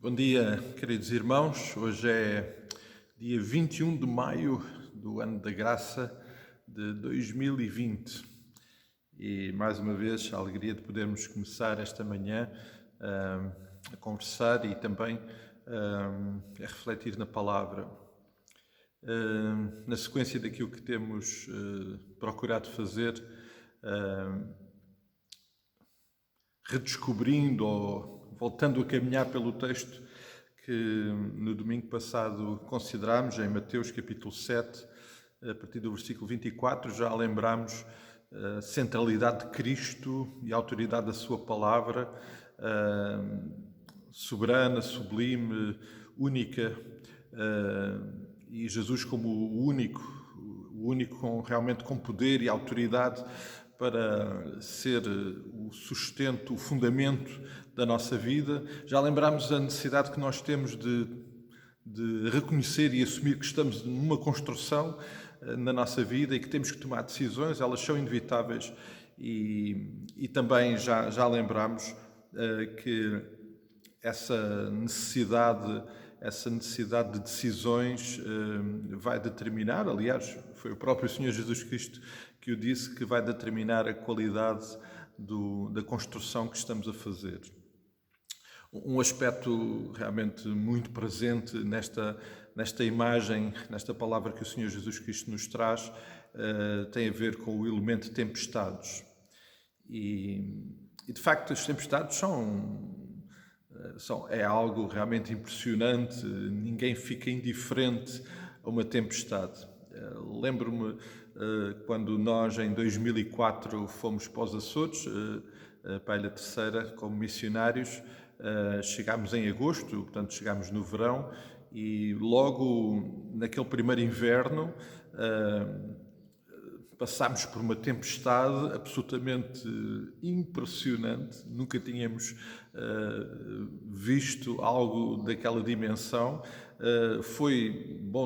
Bom dia, queridos irmãos. Hoje é dia 21 de maio do ano da graça de 2020 e, mais uma vez, a alegria de podermos começar esta manhã a conversar e também a refletir na palavra. Na sequência daquilo que temos procurado fazer, redescobrindo ou voltando a caminhar pelo texto que no domingo passado considerámos, em Mateus capítulo 7, a partir do versículo 24, já lembramos a centralidade de Cristo e a autoridade da sua palavra, soberana, sublime, única, e Jesus como o único realmente com poder e autoridade para ser o sustento, o fundamento da nossa vida. Já lembramos a necessidade que nós temos de reconhecer e assumir que estamos numa construção na nossa vida e que temos que tomar decisões, elas são inevitáveis e também já lembramos que essa necessidade de decisões vai determinar, aliás, foi o próprio Senhor Jesus Cristo que o disse, que vai determinar a qualidade da construção que estamos a fazer. Um aspecto realmente muito presente nesta imagem, nesta palavra que o Senhor Jesus Cristo nos traz, tem a ver com o elemento de tempestades. E de facto, as tempestades é algo realmente impressionante, ninguém fica indiferente a uma tempestade. Lembro-me quando nós, em 2004, fomos para os Açores, para a Ilha Terceira, como missionários. Chegámos em agosto, portanto chegámos no verão, e logo naquele primeiro inverno passámos por uma tempestade absolutamente impressionante. Nunca tínhamos visto algo daquela dimensão.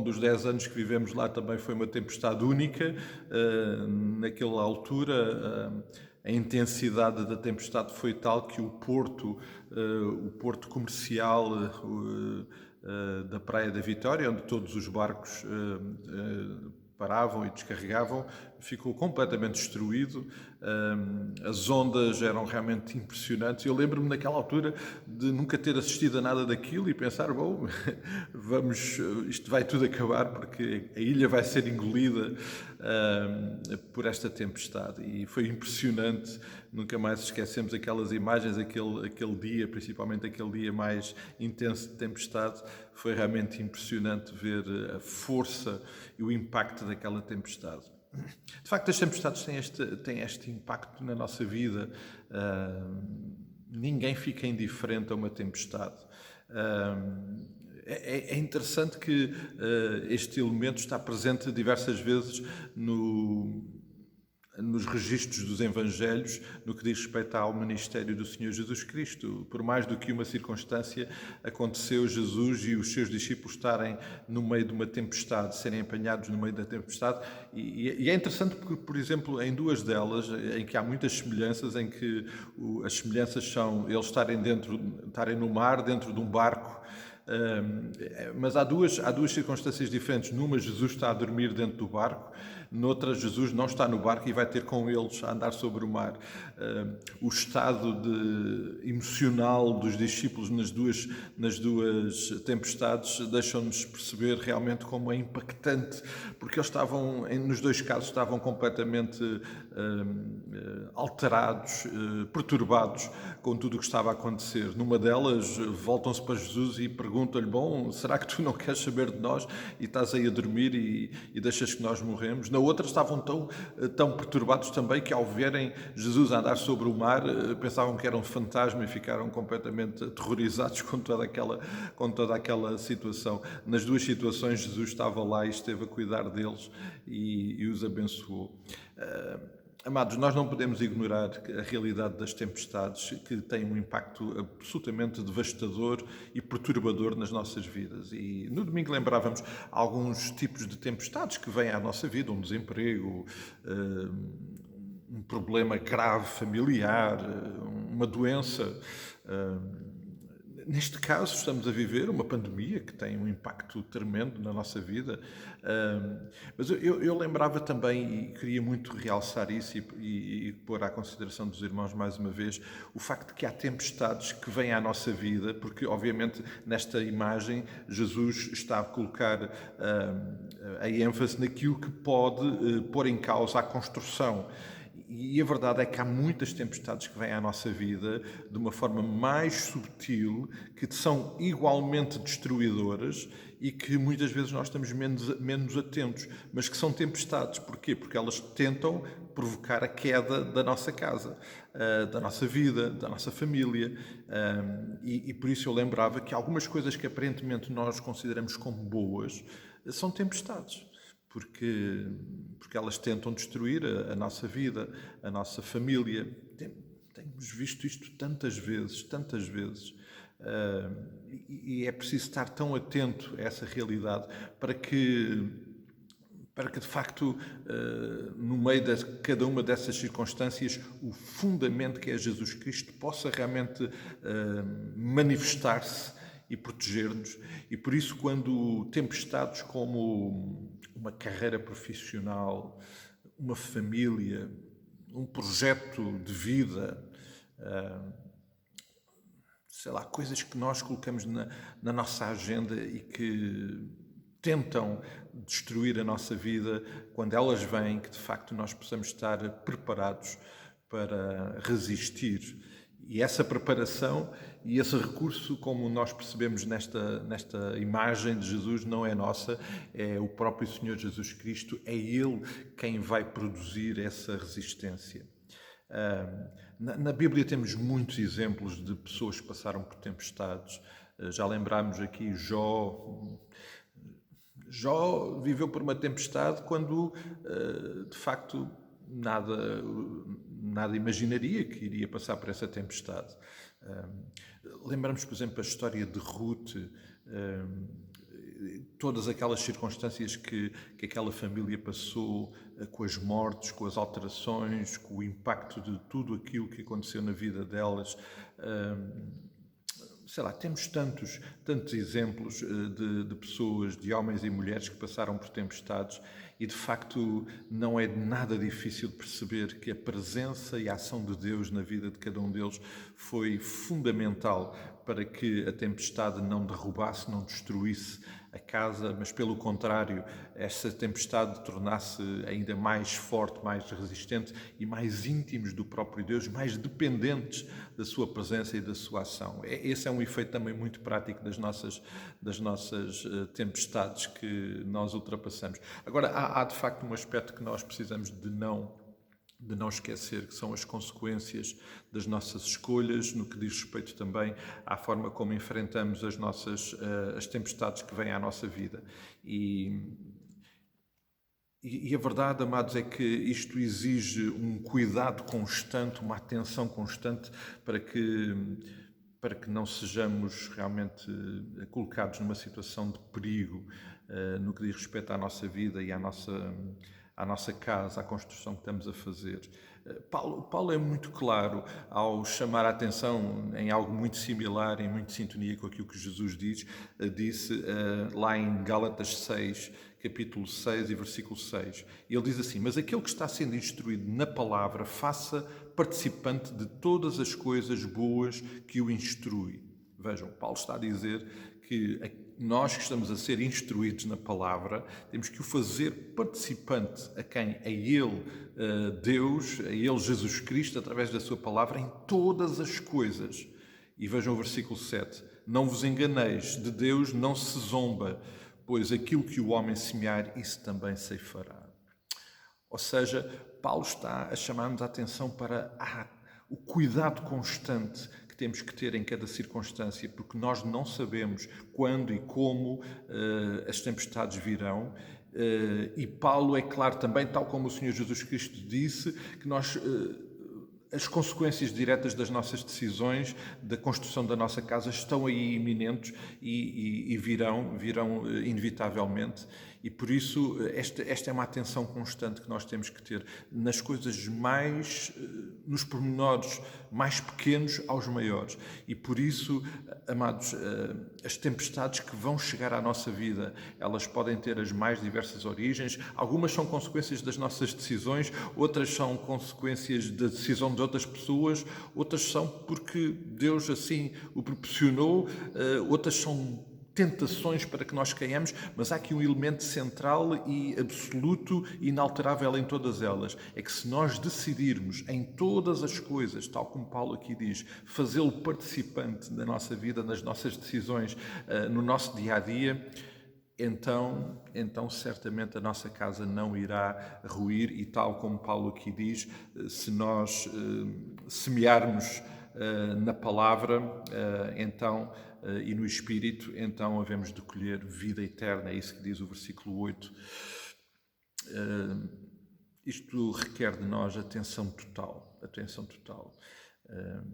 Dos 10 anos que vivemos lá, também foi uma tempestade única. Naquela altura, a intensidade da tempestade foi tal que o porto comercial da Praia da Vitória, onde todos os barcos paravam e descarregavam, ficou completamente destruído. As ondas eram realmente impressionantes. Eu lembro-me naquela altura de nunca ter assistido a nada daquilo e pensar, bom, isto vai tudo acabar porque a ilha vai ser engolida por esta tempestade. E foi impressionante, nunca mais esquecemos aquelas imagens, aquele dia, principalmente aquele dia mais intenso de tempestade. Foi realmente impressionante ver a força e o impacto daquela tempestade. De facto, as tempestades têm este impacto na nossa vida. Ninguém fica indiferente a uma tempestade. É interessante que este elemento está presente diversas vezes nos registros dos Evangelhos, no que diz respeito ao ministério do Senhor Jesus Cristo. Por mais do que uma circunstância, aconteceu Jesus e os seus discípulos estarem no meio de uma tempestade, serem apanhados no meio da tempestade. E é interessante porque, por exemplo, em duas delas, em que há muitas semelhanças, em que as semelhanças são eles estarem no mar, dentro de um barco. Mas há duas circunstâncias diferentes. Numa, Jesus está a dormir dentro do barco. Noutra, Jesus não está no barco e vai ter com eles a andar sobre o mar. O estado emocional dos discípulos nas duas tempestades deixam-nos perceber realmente como é impactante, porque eles nos dois casos, estavam completamente alterados, perturbados com tudo o que estava a acontecer. Numa delas, voltam-se para Jesus e perguntam-lhe, bom, será que tu não queres saber de nós e estás aí a dormir e deixas que nós morremos? Na outra, estavam tão perturbados também que, ao verem Jesus andar sobre o mar, pensavam que era um fantasma e ficaram completamente aterrorizados com toda aquela situação. Nas duas situações, Jesus estava lá e esteve a cuidar deles e os abençoou. Amados, nós não podemos ignorar a realidade das tempestades, que têm um impacto absolutamente devastador e perturbador nas nossas vidas. E no domingo lembrávamos alguns tipos de tempestades que vêm à nossa vida, um desemprego, um problema grave familiar, uma doença. Neste caso, estamos a viver uma pandemia que tem um impacto tremendo na nossa vida, mas eu lembrava também, e queria muito realçar isso e pôr à consideração dos irmãos mais uma vez, o facto de que há tempestades que vêm à nossa vida, porque obviamente nesta imagem Jesus está a colocar a ênfase naquilo que pode pôr em causa a construção. E a verdade é que há muitas tempestades que vêm à nossa vida de uma forma mais subtil, que são igualmente destruidoras e que muitas vezes nós estamos menos atentos, mas que são tempestades. Porquê? Porque elas tentam provocar a queda da nossa casa, da nossa vida, da nossa família. E por isso eu lembrava que algumas coisas que aparentemente nós consideramos como boas são tempestades. Porque elas tentam destruir a nossa vida, a nossa família. Temos visto isto tantas vezes, e é preciso estar tão atento a essa realidade para que de facto, no meio de cada uma dessas circunstâncias, o fundamento que é Jesus Cristo possa realmente manifestar-se e proteger-nos. E por isso, quando tempestades como uma carreira profissional, uma família, um projeto de vida, sei lá, coisas que nós colocamos na nossa agenda e que tentam destruir a nossa vida, quando elas vêm, que de facto nós possamos estar preparados para resistir. E essa preparação e esse recurso, como nós percebemos nesta imagem de Jesus, não é nossa, é o próprio Senhor Jesus Cristo, é Ele quem vai produzir essa resistência. Na Bíblia temos muitos exemplos de pessoas que passaram por tempestades. Já lembrámos aqui Jó. Jó viveu por uma tempestade quando, de facto, nada imaginaria que iria passar por essa tempestade. Lembramos, por exemplo, a história de Ruth, todas aquelas circunstâncias que aquela família passou, com as mortes, com as alterações, com o impacto de tudo aquilo que aconteceu na vida delas. Sei lá, temos tantos exemplos de pessoas, de homens e mulheres que passaram por tempestades e, de facto, não é nada difícil de perceber que a presença e a ação de Deus na vida de cada um deles foi fundamental para que a tempestade não derrubasse, não destruísse a casa, mas pelo contrário, essa tempestade tornasse ainda mais forte, mais resistente e mais íntimos do próprio Deus, mais dependentes da sua presença e da sua ação. Esse é um efeito também muito prático das nossas tempestades que nós ultrapassamos. Agora, há de facto um aspecto que nós precisamos de não esquecer, que são as consequências das nossas escolhas, no que diz respeito também à forma como enfrentamos as tempestades que vêm à nossa vida. E a verdade, amados, é que isto exige um cuidado constante, uma atenção constante para que não sejamos realmente colocados numa situação de perigo no que diz respeito à nossa vida e à nossa casa, à construção que estamos a fazer. Paulo é muito claro ao chamar a atenção em algo muito similar, em muita sintonia com aquilo que Jesus disse lá em Gálatas 6, capítulo 6 e versículo 6. Ele diz assim: mas aquele que está sendo instruído na palavra, faça participante de todas as coisas boas que o instrui. Vejam, Paulo está a dizer que nós que estamos a ser instruídos na palavra, temos que o fazer participante a quem? A Ele, Deus, a Ele, Jesus Cristo, através da sua palavra, em todas as coisas. E vejam o versículo 7. Não vos enganeis, de Deus não se zomba, pois aquilo que o homem semear, isso também ceifará. Ou seja, Paulo está a chamar-nos a atenção para o cuidado constante que temos que ter em cada circunstância, porque nós não sabemos quando e como as tempestades virão. E Paulo é claro também, tal como o Senhor Jesus Cristo disse, que as consequências diretas das nossas decisões, da construção da nossa casa, estão aí iminentes e virão inevitavelmente. E por isso, esta é uma atenção constante que nós temos que ter nas coisas nos pormenores mais pequenos aos maiores. E por isso, amados, as tempestades que vão chegar à nossa vida, elas podem ter as mais diversas origens. Algumas são consequências das nossas decisões, outras são consequências da decisão de outras pessoas, outras são porque Deus assim o proporcionou, outras são tentações para que nós caiamos, mas há aqui um elemento central e absoluto e inalterável em todas elas. É que se nós decidirmos em todas as coisas, tal como Paulo aqui diz, fazê-lo participante da nossa vida, nas nossas decisões, no nosso dia-a-dia, então certamente a nossa casa não irá ruir e tal como Paulo aqui diz, se nós semearmos na palavra e no Espírito, então havemos de colher vida eterna. É isso que diz o versículo 8. Isto requer de nós atenção total.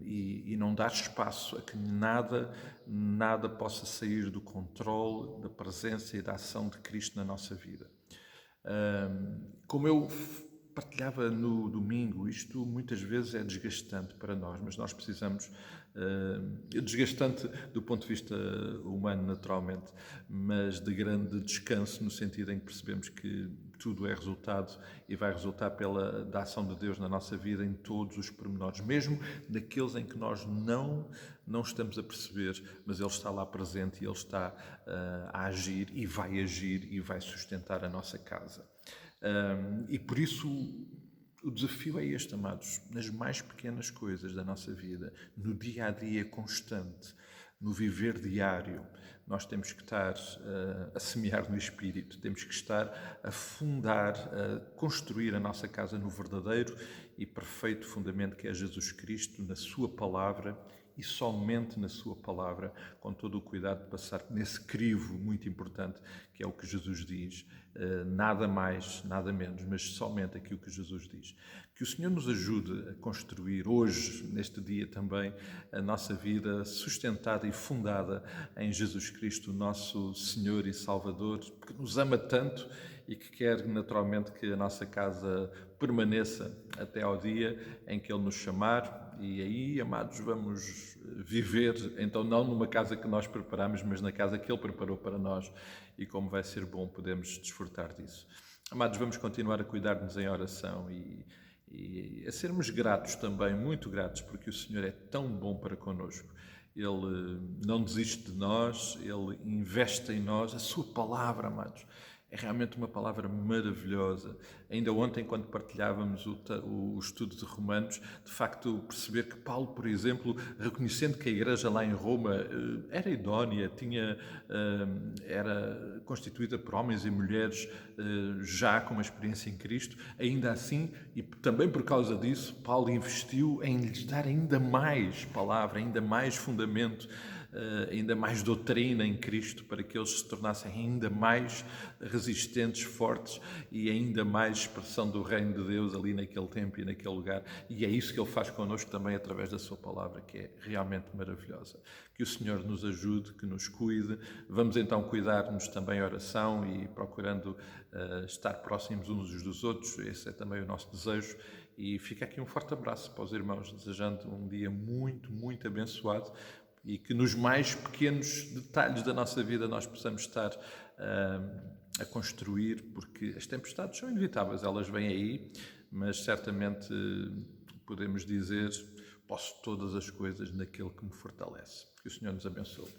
E não dar espaço a que nada possa sair do controle, da presença e da ação de Cristo na nossa vida. Como eu partilhava no domingo, isto muitas vezes é desgastante para nós, mas nós precisamos, desgastante do ponto de vista humano naturalmente, mas de grande descanso no sentido em que percebemos que tudo é resultado e vai resultar da ação de Deus na nossa vida em todos os pormenores, mesmo naqueles em que nós não estamos a perceber, mas Ele está lá presente e Ele está a agir e vai sustentar a nossa casa. E por isso o desafio é este, amados, nas mais pequenas coisas da nossa vida, no dia-a-dia constante, no viver diário, nós temos que estar a semear no Espírito, temos que estar a fundar, a construir a nossa casa no verdadeiro e perfeito fundamento que é Jesus Cristo, na Sua Palavra e somente na Sua Palavra, com todo o cuidado de passar nesse crivo muito importante, que é o que Jesus diz, nada mais, nada menos, mas somente aquilo que Jesus diz. Que o Senhor nos ajude a construir hoje, neste dia também, a nossa vida sustentada e fundada em Jesus Cristo, nosso Senhor e Salvador, que nos ama tanto e que quer naturalmente que a nossa casa permaneça até ao dia em que Ele nos chamar. E aí, amados, vamos viver, então não numa casa que nós preparamos, mas na casa que Ele preparou para nós, e como vai ser bom podemos desfrutar disso. Amados, vamos continuar a cuidar-nos em oração e a sermos gratos também, muito gratos, porque o Senhor é tão bom para connosco. Ele não desiste de nós, Ele investe em nós, a Sua Palavra, amados. É realmente uma palavra maravilhosa. Ainda ontem, quando partilhávamos o estudo de Romanos, de facto perceber que Paulo, por exemplo, reconhecendo que a igreja lá em Roma era idónea, era constituída por homens e mulheres já com uma experiência em Cristo, ainda assim, e também por causa disso, Paulo investiu em lhes dar ainda mais palavra, ainda mais fundamento, ainda mais doutrina em Cristo, para que eles se tornassem ainda mais resistentes, fortes e ainda mais expressão do reino de Deus ali naquele tempo e naquele lugar. E é isso que Ele faz connosco também através da Sua palavra, que é realmente maravilhosa. Que o Senhor nos ajude, que nos cuide. Vamos então cuidar-nos também em oração e procurando estar próximos uns dos outros. Esse é também o nosso desejo. E fica aqui um forte abraço para os irmãos, desejando um dia muito, muito abençoado, e que nos mais pequenos detalhes da nossa vida nós possamos estar a construir, porque as tempestades são inevitáveis, elas vêm aí, mas certamente podemos dizer: posso todas as coisas naquele que me fortalece. Que o Senhor nos abençoe.